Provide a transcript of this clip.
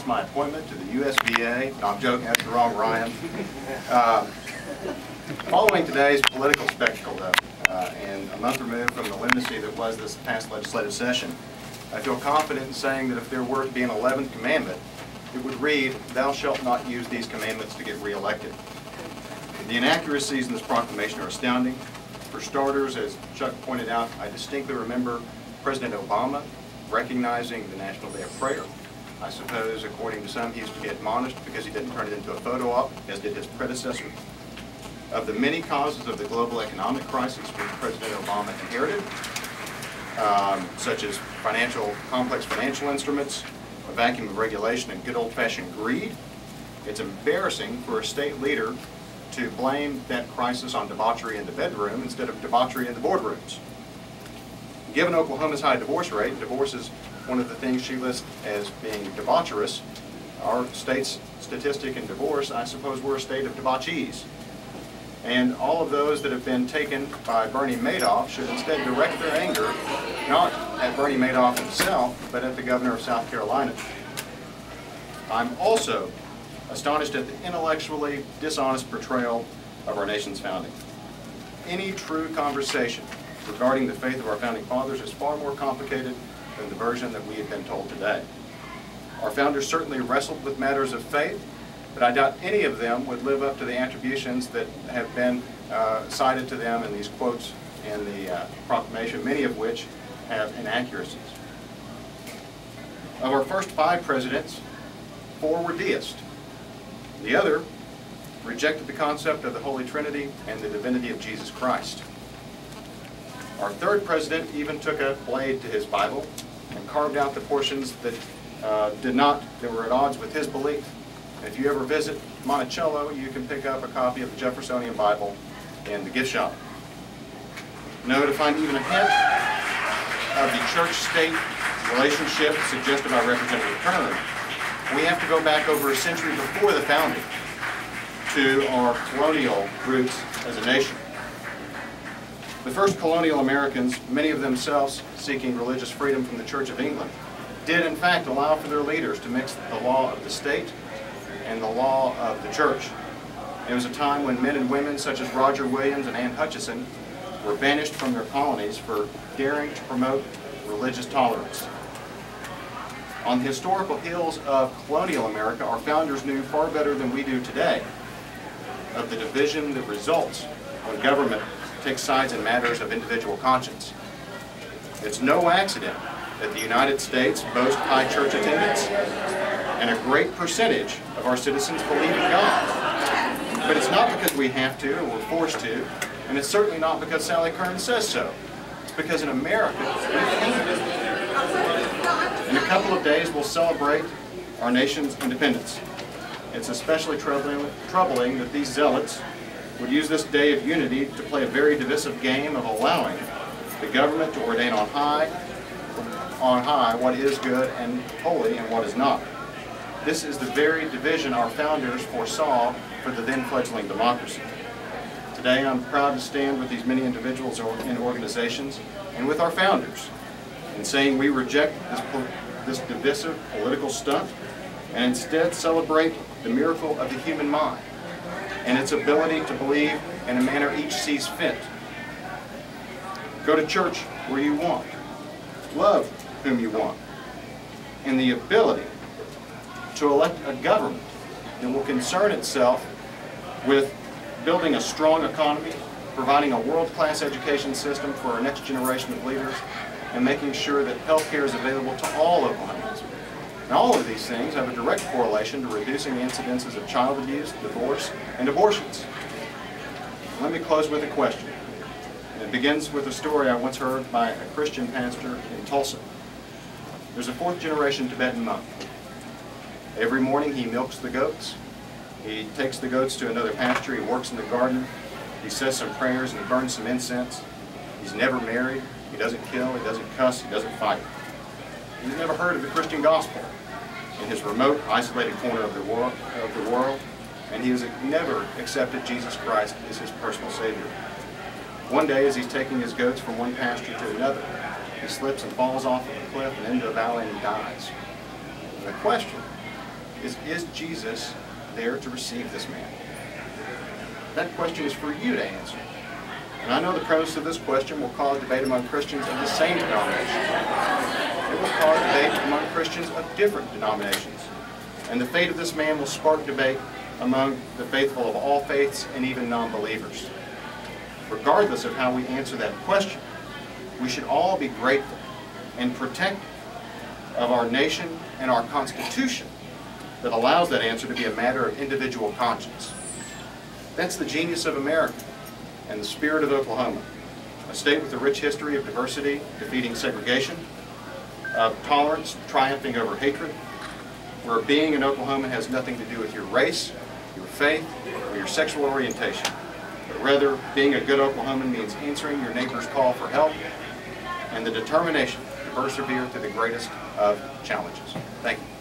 my appointment to the USVA. No, I'm joking, that's the wrong Ryan. Following today's political spectacle, though, and a month removed from the lunacy that was this past legislative session, I feel confident in saying that if there were to be an 11th commandment, it would read, "Thou shalt not use these commandments to get reelected." The inaccuracies in this proclamation are astounding. For starters, as Chuck pointed out, I distinctly remember President Obama recognizing the National Day of Prayer. I suppose, according to some, he used to get admonished because he didn't turn it into a photo op, as did his predecessor. Of the many causes of the global economic crisis which President Obama inherited, such as complex financial instruments, a vacuum of regulation, and good old-fashioned greed, it's embarrassing for a state leader to blame that crisis on debauchery in the bedroom instead of debauchery in the boardrooms. Given Oklahoma's high divorce rate, divorce is one of the things she lists as being debaucherous. Our state's statistic in divorce, I suppose, we're a state of debauchees. And all of those that have been taken by Bernie Madoff should instead direct their anger not at Bernie Madoff himself, but at the governor of South Carolina. I'm also astonished at the intellectually dishonest portrayal of our nation's founding. Any true conversation regarding the faith of our founding fathers is far more complicated than the version that we have been told today. Our founders certainly wrestled with matters of faith, but I doubt any of them would live up to the attributions that have been cited to them in these quotes in the proclamation, many of which have inaccuracies. Of our first 5 presidents, 4 were deists. The other rejected the concept of the Holy Trinity and the divinity of Jesus Christ. Our 3rd president even took a blade to his Bible and carved out the portions that were at odds with his belief. And if you ever visit Monticello, you can pick up a copy of the Jeffersonian Bible in the gift shop. No, to find even a hint of the church-state relationship suggested by Representative Kern, we have to go back over a century before the founding to our colonial roots as a nation. The first colonial Americans, many of themselves seeking religious freedom from the Church of England, did in fact allow for their leaders to mix the law of the state and the law of the church. It was a time when men and women such as Roger Williams and Anne Hutchinson were banished from their colonies for daring to promote religious tolerance. On the historical hills of colonial America, our founders knew far better than we do today of the division that results when government takes sides in matters of individual conscience. It's no accident that the United States boasts high church attendance and a great percentage of our citizens believe in God. But it's not because we have to or we're forced to, and it's certainly not because Sally Kern says so. It's because in America, we can. In a couple of days, we'll celebrate our nation's independence. It's especially troubling that these zealots would use this day of unity to play a very divisive game of allowing the government to ordain on high what is good and holy and what is not. This is the very division our founders foresaw for the then fledgling democracy. Today, I'm proud to stand with these many individuals and organizations and with our founders in saying we reject this divisive political stunt and instead celebrate the miracle of the human mind and its ability to believe in a manner each sees fit. Go to church where you want. Love whom you want. And the ability to elect a government that will concern itself with building a strong economy, providing a world-class education system for our next generation of leaders, and making sure that health care is available to all Oklahomans. Now, all of these things have a direct correlation to reducing the incidences of child abuse, divorce, and abortions. Let me close with a question. And it begins with a story I once heard by a Christian pastor in Tulsa. There's a 4th-generation Tibetan monk. Every morning he milks the goats. He takes the goats to another pasture. He works in the garden. He says some prayers and he burns some incense. He's never married. He doesn't kill. He doesn't cuss. He doesn't fight. He's never heard of the Christian gospel in his remote, isolated corner of the world, and he has never accepted Jesus Christ as his personal Savior. One day, as he's taking his goats from one pasture to another, he slips and falls off of a cliff and into a valley and he dies. And the question is Jesus there to receive this man? That question is for you to answer. And I know the premise of this question will cause debate among Christians of the same denomination. It will cause debate among Christians of different denominations. And the fate of this man will spark debate among the faithful of all faiths and even non-believers. Regardless of how we answer that question, we should all be grateful and protective of our nation and our Constitution that allows that answer to be a matter of individual conscience. That's the genius of America and the spirit of Oklahoma, a state with a rich history of diversity defeating segregation, of tolerance triumphing over hatred, where being an Oklahoman has nothing to do with your race, your faith, or your sexual orientation, but rather being a good Oklahoman means answering your neighbor's call for help and the determination to persevere through the greatest of challenges. Thank you.